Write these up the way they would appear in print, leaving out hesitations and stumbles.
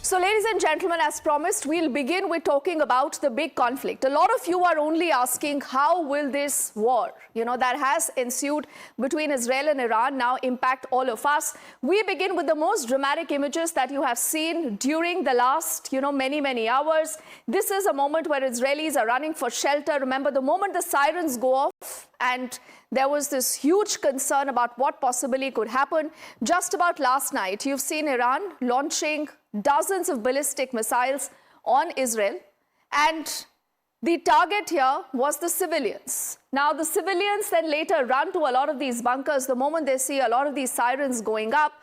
So, ladies and gentlemen, as promised, we'll begin with talking about the big conflict. A lot of you are only asking, how will this war, that has ensued between Israel and Iran now impact all of us? We begin with the most dramatic images that you have seen during the last, many hours. This is a moment where Israelis are running for shelter. Remember, the moment the sirens go off, and there was this huge concern about what possibly could happen. Just about last night, you've seen Iran launching dozens of ballistic missiles on Israel, and the target here was the civilians. Now, the civilians then later run to a lot of these bunkers the moment they see a lot of these sirens going up,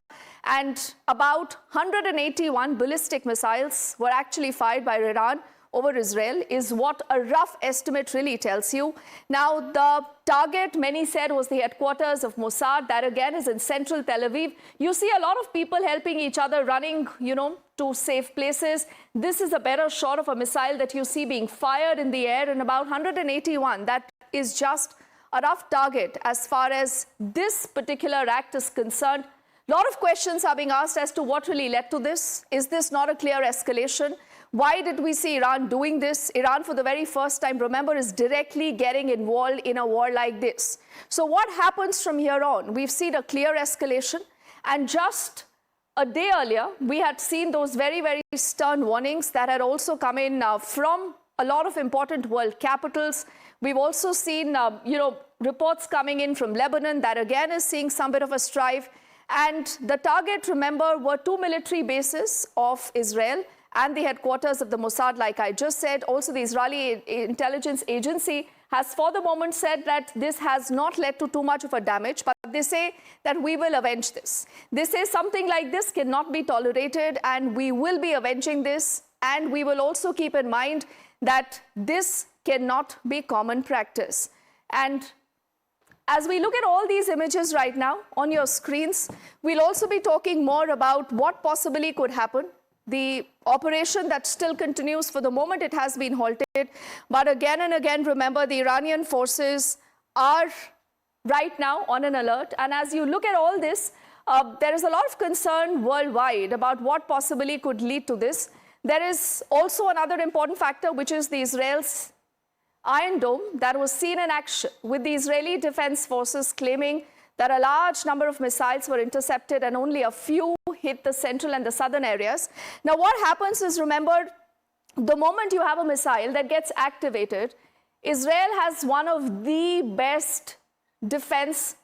and about 181 ballistic missiles were actually fired by Iran over Israel, is what a rough estimate really tells you. Now, the target, many said, was the headquarters of Mossad. That again is in central Tel Aviv. You see a lot of people helping each other, running, to safe places. This is a better shot of a missile that you see being fired in the air, and about 181. That is just a rough target as far as this particular act is concerned. A lot of questions are being asked as to what really led to this. Is this not a clear escalation? Why did we see Iran doing this? Iran, for the very first time, remember, is directly getting involved in a war like this. So what happens from here on? We've seen a clear escalation, and just a day earlier, we had seen those very, very stern warnings that had also come in from a lot of important world capitals. We've also seen, reports coming in from Lebanon that again is seeing some bit of a strife. And the target, remember, were two military bases of Israel and the headquarters of the Mossad, like I just said. Also, the Israeli intelligence agency has for the moment said that this has not led to too much of a damage, but they say that we will avenge this. They say something like this cannot be tolerated, and we will be avenging this, and we will also keep in mind that this cannot be common practice. And as we look at all these images right now on your screens, we'll also be talking more about what possibly could happen. The operation that still continues, for the moment it has been halted. But again and again, remember, the Iranian forces are right now on an alert. And as you look at all this, there is a lot of concern worldwide about what possibly could lead to this. There is also another important factor, which is the Israel's Iron Dome that was seen in action, with the Israeli Defense Forces claiming that a large number of missiles were intercepted and only a few hit the central and the southern areas. Now, what happens is, remember, the moment you have a missile that gets activated, Israel has one of the best defense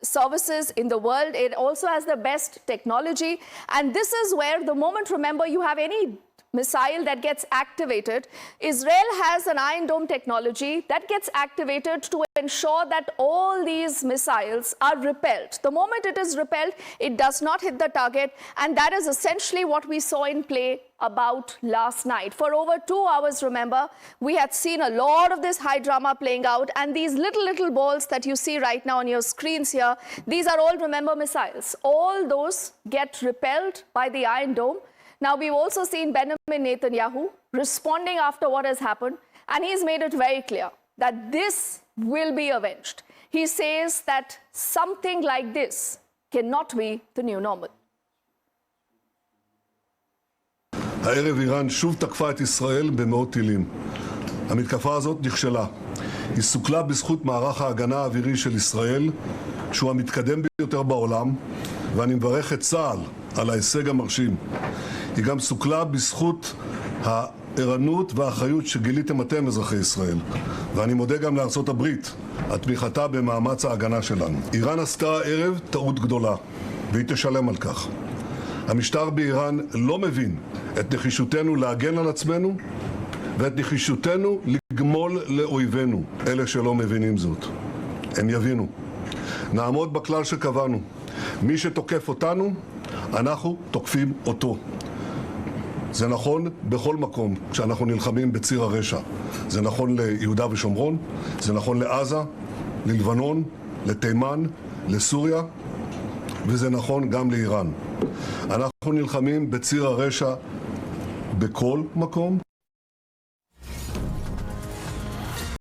services in the world. It also has the best technology. And this is where the moment, remember, you have any missile that gets activated, Israel has an Iron Dome technology that gets activated to ensure that all these missiles are repelled. The moment it is repelled, it does not hit the target, and that is essentially what we saw in play about last night. For over 2 hours, remember, we had seen a lot of this high drama playing out, and these little balls that you see right now on your screens here, these are all, remember, missiles. All those get repelled by the Iron Dome. Now, we've also seen Benjamin Netanyahu responding after what has happened, and he's made it very clear that this will be avenged. He says that something like this cannot be the new normal. הערב איראן שוב תקפה את ישראל במאות טילים. המתקפה הזאת נכשלה. היא סוכלה בזכות מערך ההגנה האווירי של ישראל, שהוא המתקדם ביותר בעולם, ואני מברך את צה"ל על ההישג המרשים. היא גם סוכלה בזכות הערנות והאחריות שגיליתם אתם, אזרחי ישראל. ואני מודה גם לארצות הברית על תמיכתה במאמץ ההגנה שלנו. איראן עשתה הערב טעות גדולה, והיא תשלם על כך. המשטר באיראן לא מבין את נחישותנו להגן על עצמנו, ואת נחישותנו לגמול לאויבינו. אלה שלא מבינים זאת, הם יבינו. נעמוד בכלל שקבענו. מי שתוקף אותנו, אנחנו תוקפים אותו. זה נכון בכל מקום כשאנחנו נלחמים בציר הרשע. זה נכון ליהודה ושומרון, זה נכון לעזה, ללבנון, לתימן, לסוריה, וזה נכון גם לאיראן. אנחנו נלחמים בציר הרשע בכל מקום.